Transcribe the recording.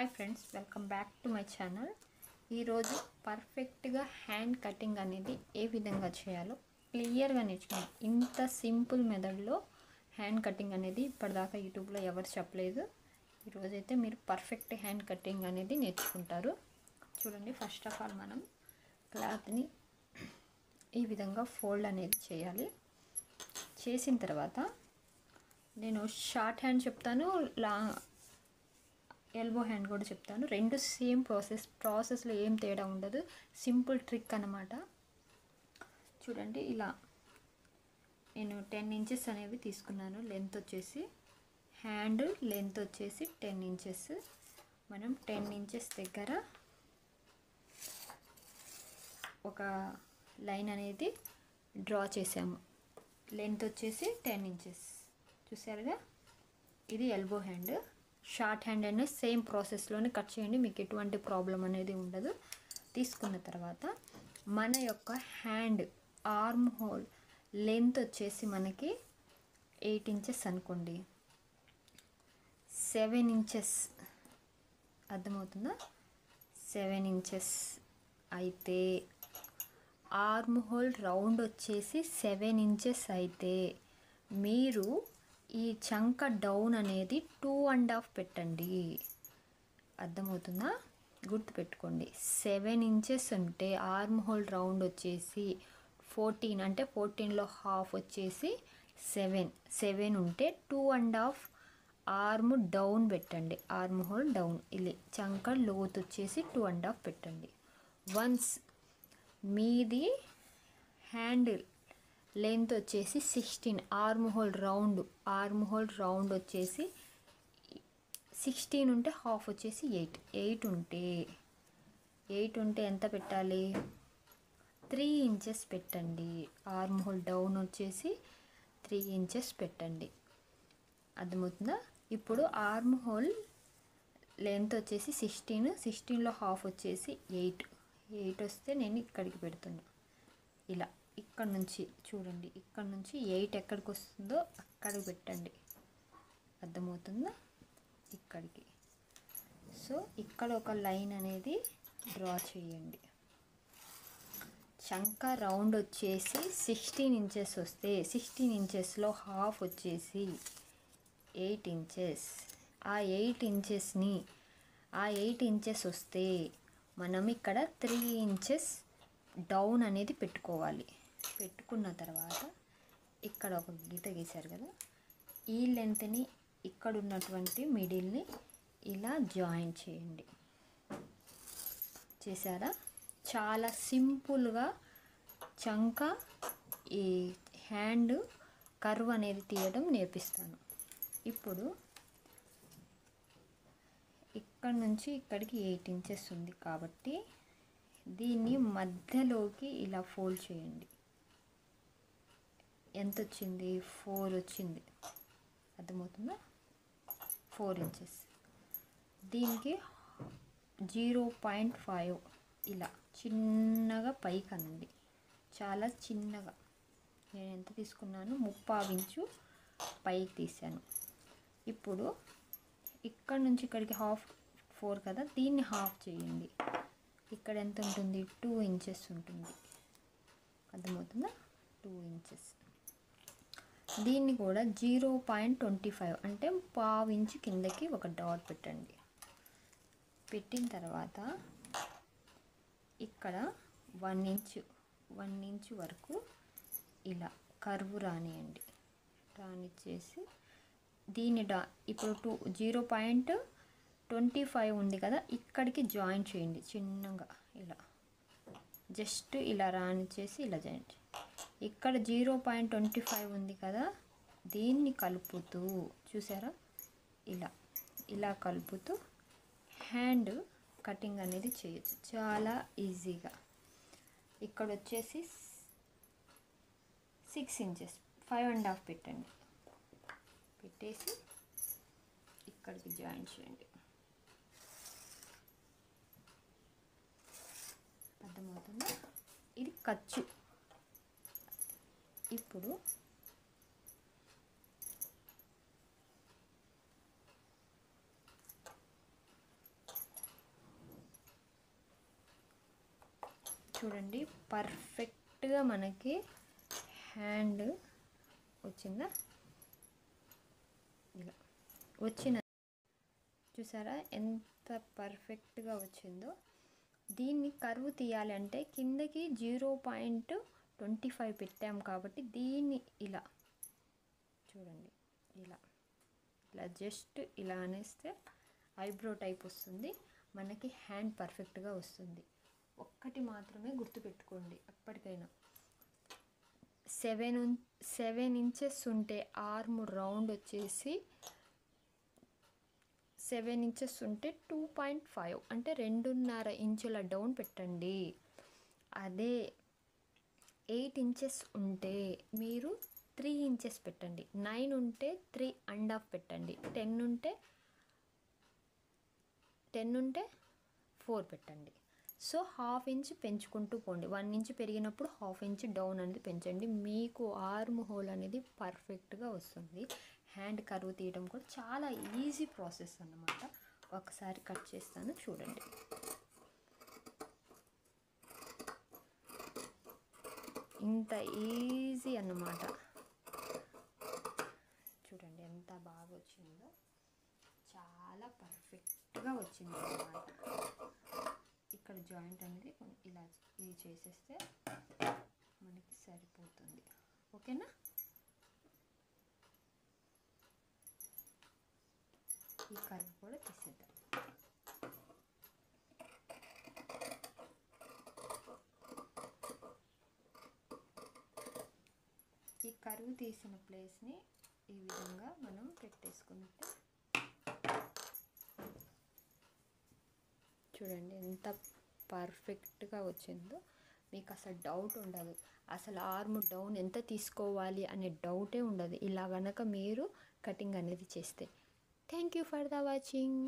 Hi friends, welcome back to my channel. ఈరోజు పర్ఫెక్ట్గా hand cutting అనేది ఏ విధంగా చేయాలో క్లియర్గా నేర్చుకున్నాం. ఇంత సింపుల్ మెథడ్లో హ్యాండ్ కటింగ్ అనేది ఇప్పటిదాకా యూట్యూబ్లో ఎవరు చెప్పలేదు. ఈరోజైతే మీరు పర్ఫెక్ట్ హ్యాండ్ కటింగ్ అనేది నేర్చుకుంటారు. చూడండి, ఫస్ట్ ఆఫ్ ఆల్ మనం క్లాత్ని ఈ విధంగా ఫోల్డ్ అనేది చేయాలి. చేసిన తర్వాత నేను షార్ట్ హ్యాండ్ చెప్తాను, ఎల్బో హ్యాండ్ కూడా చెప్తాను. రెండు సేమ్ ప్రాసెస్లో ఏం తేడా ఉండదు. సింపుల్ ట్రిక్ అన్నమాట. చూడండి, ఇలా నేను 10 ఇంచెస్ అనేవి తీసుకున్నాను. లెంత్ వచ్చేసి హ్యాండ్ లెంత్ వచ్చేసి 10 ఇంచెస్. మనం 10 ఇంచెస్ దగ్గర ఒక లైన్ అనేది డ్రా చేసాము. లెంత్ వచ్చేసి 10 ఇంచెస్ చూసారుగా. ఇది ఎల్బో హ్యాండ్. షార్ట్ హ్యాండ్ అనేది సేమ్ ప్రాసెస్లోనే కట్ చేయండి, మీకు ఎటువంటి ప్రాబ్లం అనేది ఉండదు. తీసుకున్న తర్వాత మన యొక్క హ్యాండ్ ఆర్మ్ హోల్ లెంత్ వచ్చేసి మనకి 8 ఇంచెస్ అనుకోండి. 7 ఇంచెస్ అర్థమవుతుందా? 7 ఇంచెస్ అయితే ఆర్మ్ హోల్ రౌండ్ వచ్చేసి 7 ఇంచెస్ అయితే మీరు ఈ చంక డౌన్ అనేది 2.5 పెట్టండి. అర్థమవుతుందా? గుర్తుపెట్టుకోండి. 7 ఇంచెస్ ఉంటే ఆర్మ్ హోల్ రౌండ్ వచ్చేసి 14, అంటే 14లో హాఫ్ వచ్చేసి 7 ఉంటే 2.5 ఆర్మ్ డౌన్ పెట్టండి. ఆర్మ్ హోల్ డౌన్ ఇలా చంక లోతు వచ్చేసి 2.5 పెట్టండి. వన్స్ మీది హ్యాండిల్ లెంత్ వచ్చేసి 16, ఆర్మ్ హోల్ రౌండ్ వచ్చేసి 16 ఉంటే హాఫ్ వచ్చేసి 8 ఉంటే ఎంత పెట్టాలి? 3 ఇంచెస్ పెట్టండి. ఆర్మ్ హోల్ డౌన్ వచ్చేసి 3 ఇంచెస్ పెట్టండి. అర్థమవుతుందా? ఇప్పుడు ఆర్మ్ హోల్ లెంత్ వచ్చేసి 16లో హాఫ్ వచ్చేసి 8 వస్తే నేను ఇక్కడికి పెడుతున్నా. ఇలా ఇక్కడ నుంచి చూడండి, ఇక్కడ నుంచి 8 ఎక్కడికి వస్తుందో అక్కడికి పెట్టండి. అర్థమవుతుందా? ఇక్కడికి. సో ఇక్కడ ఒక లైన్ అనేది డ్రా చేయండి. చంక రౌండ్ వచ్చేసి 16 ఇంచెస్ వస్తే 16 ఇంచెస్లో హాఫ్ వచ్చేసి 8 ఇంచెస్. ఆ 8 ఇంచెస్ వస్తే మనం ఇక్కడ 3 ఇంచెస్ డౌన్ అనేది పెట్టుకోవాలి. పెట్టుకున్న తర్వాత ఇక్కడ ఒక గీత గీశారు కదా, ఈ లెంత్ని ఇక్కడ ఉన్నటువంటి మిడిల్ని ఇలా జాయిన్ చేయండి. చేశారా? చాలా సింపుల్గా చంక ఈ హ్యాండ్ కర్వ్ అనేది తీయడం నేర్పిస్తాను. ఇప్పుడు ఇక్కడ నుంచి ఇక్కడికి 8 ఇంచెస్ ఉంది కాబట్టి దీన్ని మధ్యలోకి ఇలా ఫోల్డ్ చేయండి. ఎంత వచ్చింది? 4 వచ్చింది. అర్థమవుతుందా? 4 ఇంచెస్. దీనికి 0.5 ఇలా చిన్నగా పైకి అనండి. చాలా చిన్నగా. నేను ఎంత తీసుకున్నాను? 3/4 ఇంచు పైకి తీసాను. ఇప్పుడు ఇక్కడ నుంచి ఇక్కడికి హాఫ్ 4 కదా, దీన్ని హాఫ్ చేయండి. ఇక్కడ ఎంత ఉంటుంది? 2 ఇంచెస్ ఉంటుంది. అర్థమవుతుందా? 2 ఇంచెస్. దీన్ని కూడా 0.25 అంటే 1/2 ఇంచు కిందకి ఒక డాట్ పెట్టండి. పెట్టిన తర్వాత ఇక్కడ 1 ఇంచు వరకు ఇలా కర్వ్ రానియండి. రానిచ్చేసి దీన్ని ఇప్పుడు 0.25 ఉంది కదా, ఇక్కడికి జాయిన్ చేయండి. చిన్నగా ఇలా జస్ట్ ఇలా రానిచ్చేసి ఇలా జాయిన్. ఇక్కడ 0.25 ఉంది కదా, దీన్ని కలుపుతూ చూసారా, ఇలా కలుపుతూ హ్యాండ్ కటింగ్ అనేది చేయొచ్చు చాలా ఈజీగా. ఇక్కడ వచ్చేసి 6 ఇంచెస్ 5.5 పెట్టండి. పెట్టేసి ఇక్కడికి జాయిన్ చేయండి. అర్థమవుతుందా? ఇది ఖర్చు. ఇప్పుడు చూడండి పర్ఫెక్ట్గా మనకి హ్యాండ్ వచ్చిందా, ఇలా వచ్చిన చూసారా ఎంత పర్ఫెక్ట్గా వచ్చిందో. దీన్ని కర్వ్ తీయాలి అంటే కిందకి 0.25 పెట్టాం కాబట్టి దీన్ని ఇలా చూడండి, ఇలా ఇలా జస్ట్ ఇలా అనేస్తే ఐబ్రో టైప్ వస్తుంది, మనకి హ్యాండ్ పర్ఫెక్ట్గా వస్తుంది. ఒక్కటి మాత్రమే గుర్తుపెట్టుకోండి ఎప్పటికైనా, 7 ఇంచెస్ ఉంటే ఆర్మ్ రౌండ్ వచ్చేసి 7 ఇంచెస్ ఉంటే 2.5 అంటే 2.5 ఇంచుల డౌన్ పెట్టండి. అదే 8 ఇంచెస్ ఉంటే మీరు 3 ఇంచెస్ పెట్టండి. 9 ఉంటే 3.5 పెట్టండి. 10 ఉంటే 4 పెట్టండి. సో 1/2 ఇంచ్ పెంచుకుంటూ పోండి. 1 ఇంచ్ పెరిగినప్పుడు 1/2 ఇంచ్ డౌన్ అనేది పెంచండి. మీకు ఆర్మ్ హోల్ అనేది పర్ఫెక్ట్గా వస్తుంది. హ్యాండ్ కర్వ్ తీయడం కూడా చాలా ఈజీ ప్రాసెస్ అన్నమాట. ఒకసారి కట్ చేస్తాను చూడండి. ఇంత ఈజీ అన్నమాట. చూడండి ఎంత బాగా వచ్చిందో, చాలా పర్ఫెక్ట్గా వచ్చింది అన్నమాట. ఇక్కడ జాయింట్ అనేది ఇలా ఇది చేసేస్తే మనకి సరిపోతుంది. ఓకేనా? ఈ కర్వ్ కూడా తీసేద్దాం. ఈ కర్వ్ తీసిన ప్లేస్ని ఈ విధంగా మనం పెట్టేసుకుంటే చూడండి ఎంత పర్ఫెక్ట్గా వచ్చిందో. మీకు అసలు డౌట్ ఉండదు, అసలు ఆర్మ్ డౌన్ ఎంత తీసుకోవాలి అనే డౌటే ఉండదు ఇలా గనక మీరు కటింగ్ అనేది చేస్తే. Thank you for the watching.